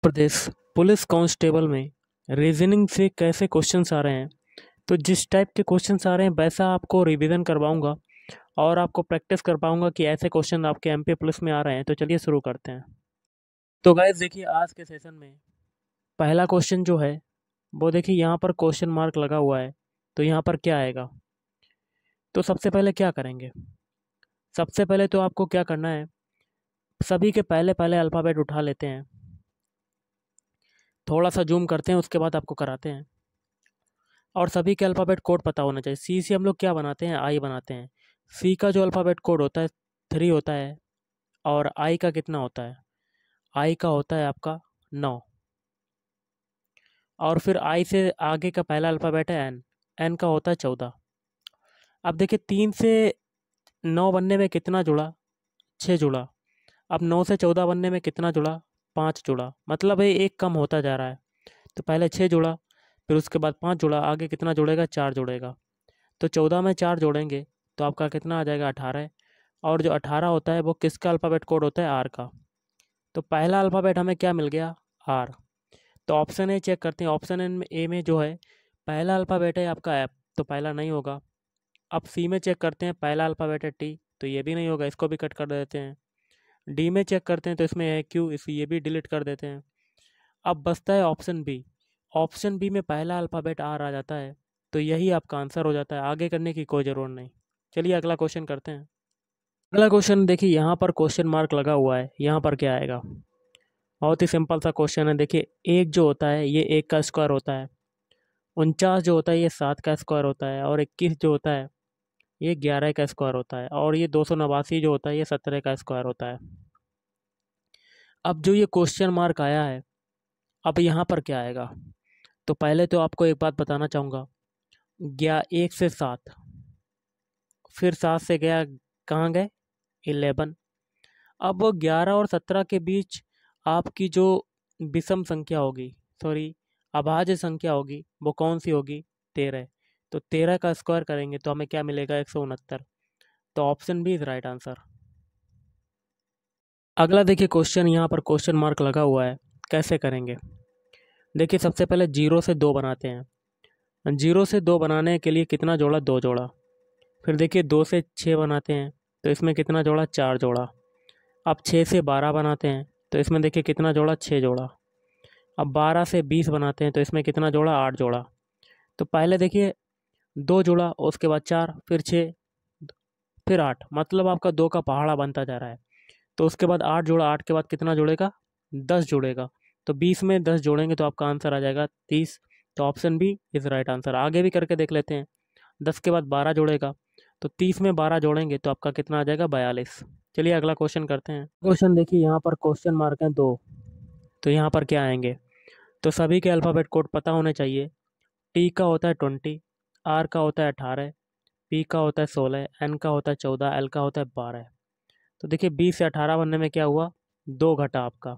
प्रदेश police constable में reasoning से कैसे क्वेश्चंस आ रहे हैं। तो जिस टाइप के क्वेश्चंस आ रहे हैं वैसा आपको रिवीजन करवाऊंगा और आपको प्रैक्टिस करवाऊंगा कि ऐसे क्वेश्चन आपके एमपी पुलिस में आ रहे हैं। तो चलिए शुरू करते हैं। तो गाइस देखिए, आज के सेशन में पहला क्वेश्चन जो है वो देखिए, यहाँ पर क्वेश्चन मार्क लगा हुआ है। तो यहाँ पर क्या आएगा? तो सबसे पहले क्या करेंगे? सबसे पहले तो आपको क्या करना है, सभी के पहले पहले अल्फ़ाबेट उठा लेते हैं, थोड़ा सा जूम करते हैं, उसके बाद आपको कराते हैं। और सभी के अल्फ़ाबेट कोड पता होना चाहिए। सी से हम लोग क्या बनाते हैं? आई बनाते हैं। सी का जो अल्फ़ाबेट कोड होता है 3 होता है। और आई का कितना होता है? आई का होता है आपका 9। और फिर आई से आगे का पहला अल्फ़ाबेट है एन। एन का होता है 14। अब देखिए, 3 से 9 बनने में कितना जुड़ा? 6 जुड़ा। अब 9 से 14 बनने में कितना जुड़ा? 5 जुड़ा। मतलब ये एक कम होता जा रहा है। तो पहले 6 जुड़ा, फिर उसके बाद 5 जुड़ा, आगे कितना जुड़ेगा? 4 जुड़ेगा। तो 14 में 4 जोड़ेंगे तो आपका कितना आ जाएगा? 18। और जो 18 होता है वो किसका अल्फ़ाबेट कोड होता है? आर का। तो पहला अल्फ़ाबेट हमें क्या मिल गया? आर। तो ऑप्शन ए चेक करते हैं। ऑप्शन ए में जो है पहला अल्फ़ाबेट है आपका एफ, तो पहला नहीं होगा। अब सी में चेक करते हैं, पहला अल्फ़ाबेट है टी, तो ये भी नहीं होगा, इसको भी कट कर देते हैं। डी में चेक करते हैं तो इसमें है क्यू, इस ये भी डिलीट कर देते हैं। अब बचता है ऑप्शन बी। ऑप्शन बी में पहला अल्फ़ाबेट आर आ जाता है, तो यही आपका आंसर हो जाता है। आगे करने की कोई ज़रूरत नहीं। चलिए अगला क्वेश्चन करते हैं। अगला क्वेश्चन देखिए, यहाँ पर क्वेश्चन मार्क लगा हुआ है। यहाँ पर क्या आएगा? बहुत ही सिंपल सा क्वेश्चन है। देखिए, एक जो होता है ये 1 का स्क्वायर होता है। 49 जो होता है ये 7 का स्क्वायर होता है। और 21 जो होता है ये 11 का स्क्वायर होता है। और ये 289 जो होता है ये 17 का स्क्वायर होता है। अब जो ये क्वेश्चन मार्क आया है, अब यहाँ पर क्या आएगा? तो पहले तो आपको एक बात बताना चाहूँगा। 1 से 7, फिर 7 से गया, कहाँ गए? 11। अब वो 11 और 17 के बीच आपकी जो विषम संख्या होगी, सॉरी अभाज्य संख्या होगी, वो कौन सी होगी? 13। तो 13 का स्क्वायर करेंगे तो हमें क्या मिलेगा? 169। तो option B is right answer. अगला देखिए क्वेश्चन, यहाँ पर क्वेश्चन मार्क लगा हुआ है। कैसे करेंगे? देखिए, सबसे पहले 0 से 2 बनाते हैं। 0 से 2 बनाने के लिए कितना जोड़ा? 2 जोड़ा। फिर देखिए 2 से 6 बनाते हैं, तो इसमें कितना जोड़ा? 4 जोड़ा। अब 6 से 12 बनाते हैं, तो इसमें देखिए कितना जोड़ा? 6 जोड़ा। अब 12 से 20 बनाते हैं, तो इसमें कितना जोड़ा? 8 जोड़ा। तो पहले देखिए 2 जोड़ा, उसके बाद 4, फिर 6, फिर 8, मतलब आपका 2 का पहाड़ा बनता जा रहा है। तो उसके बाद 8 जोड़ा, 8 के बाद कितना जुड़ेगा? 10 जुड़ेगा। तो 20 में 10 जोड़ेंगे तो आपका आंसर आ जाएगा 30। तो option B is right answer. आगे भी करके देख लेते हैं। 10 के बाद 12 जोड़ेगा, तो 30 में 12 जोड़ेंगे तो आपका कितना आ जाएगा? 42। चलिए अगला क्वेश्चन करते हैं। क्वेश्चन देखिए, यहाँ पर क्वेश्चन मार्क है 2। तो यहाँ पर क्या आएंगे? तो सभी के अल्फ़ाबेट कोड पता होने चाहिए। टी का होता है 20, आर का होता है 18, पी का होता है 16, एन का होता है 14, एल का होता है 12। तो देखिए 20 से 18 बनने में क्या हुआ? 2 घटा आपका।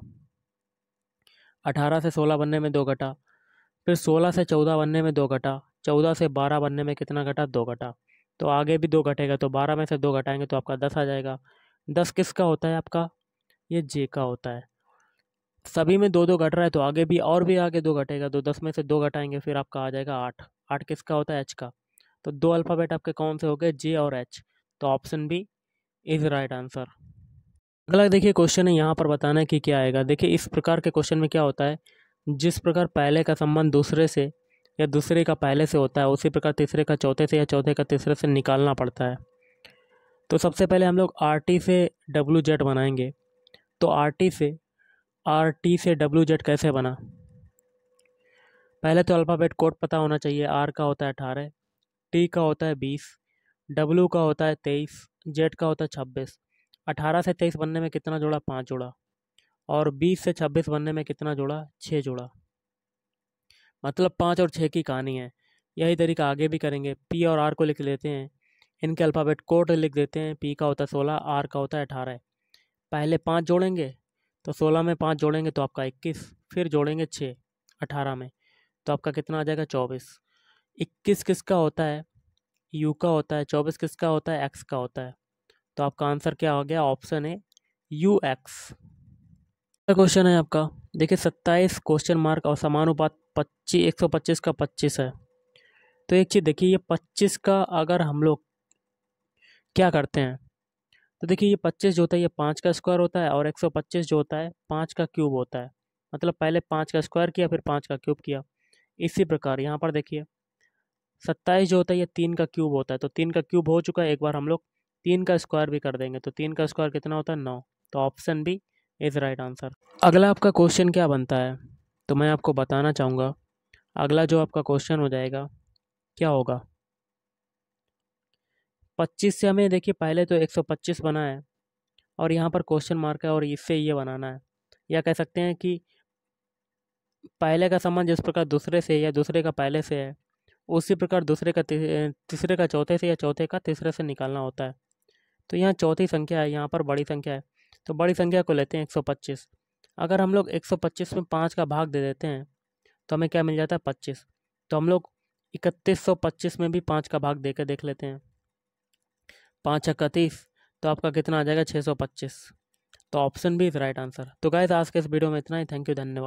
18 से 16 बनने में 2 घटा। फिर 16 से 14 बनने में 2 घटा। 14 से 12 बनने में कितना घटा? 2 घटा। तो आगे भी 2 घटेगा, तो 12 में से 2 घटाएंगे तो आपका 10 आ जाएगा। 10 किसका होता है आपका? ये जे का होता है। सभी में 2 2 घट रहा है, तो आगे भी और भी आगे 2 घटेगा, तो 10 में से 2 घटाएंगे फिर आपका आ जाएगा 8। 8 किसका होता है? एच का। तो 2 अल्फ़ाबेट आपके कौन से हो गए? जे और एच। तो option B is right answer. अगला देखिए क्वेश्चन है, यहाँ पर बताना है कि क्या आएगा। देखिए, इस प्रकार के क्वेश्चन में क्या होता है, जिस प्रकार पहले का संबंध दूसरे से या दूसरे का पहले से होता है, उसी प्रकार तीसरे का चौथे से या चौथे का तीसरे से निकालना पड़ता है। तो सबसे पहले हम लोग आर टी से डब्ल्यू जेड बनाएंगे। तो आर टी से डब्ल्यू जेड कैसे बना? पहले तो अल्फ़ाबेट कोड पता होना चाहिए। आर का होता है 18, टी का होता है 20, डब्ल्यू का होता है 23, जेड का होता है 26। 18 से 23 बनने में कितना जोड़ा? 5 जोड़ा। और 20 से 26 बनने में कितना जोड़ा? 6 जोड़ा। मतलब 5 और 6 की कहानी है। यही तरीका आगे भी करेंगे। पी और आर को लिख लेते हैं, इनके अल्फ़ाबेट कोड लिख देते हैं। पी का होता है 16, आर का होता है 18। पहले 5 जोड़ेंगे, तो 16 में 5 जोड़ेंगे तो आपका 21, फिर जोड़ेंगे 6 18 में, तो आपका कितना आ जाएगा? 24। 21 किसका होता है? यू का होता है। 24 किसका होता है? एक्स का होता है। तो आपका आंसर क्या हो गया? ऑप्शन है यू एक्स। क्वेश्चन है आपका, देखिए 27 क्वेश्चन मार्क और समानुपात 125 का 25 है। तो एक चीज़ देखिए, ये 25 का अगर हम लोग क्या करते हैं, तो देखिए ये 25 जो होता है ये 5 का स्क्वायर होता है, और 125 जो होता है 5 का क्यूब होता है। मतलब पहले 5 का स्क्वायर किया फिर 5 का क्यूब किया। इसी प्रकार यहाँ पर देखिए 27 जो होता है ये 3 का क्यूब होता है, तो 3 का क्यूब हो चुका है, एक बार हम लोग 3 का स्क्वायर भी कर देंगे, तो 3 का स्क्वायर कितना होता है 9। तो option B is right answer. अगला आपका क्वेश्चन क्या बनता है, तो मैं आपको बताना चाहूँगा। अगला जो आपका क्वेश्चन हो जाएगा क्या होगा, 25 से हमें देखिए पहले तो 125 बना है, और यहाँ पर क्वेश्चन मार्क है और इससे ये बनाना है। या कह सकते हैं कि पहले का संबंध जिस प्रकार दूसरे से या दूसरे का पहले से है, उसी प्रकार दूसरे का तीसरे का चौथे से या चौथे का तीसरे से निकालना होता है। तो यहाँ चौथी संख्या है, यहाँ पर बड़ी संख्या है, तो बड़ी संख्या को लेते हैं 125। अगर हम लोग 125 में 5 का भाग दे देते हैं तो हमें क्या मिल जाता है 25। तो हम लोग 3125 में भी 5 का भाग दे कर देख लेते हैं, 5 31, तो आपका कितना आ जाएगा 625। तो ऑप्शन भी इज़ राइट आंसर। तो गाइस आज के इस वीडियो में इतना ही। थैंक यू, धन्यवाद।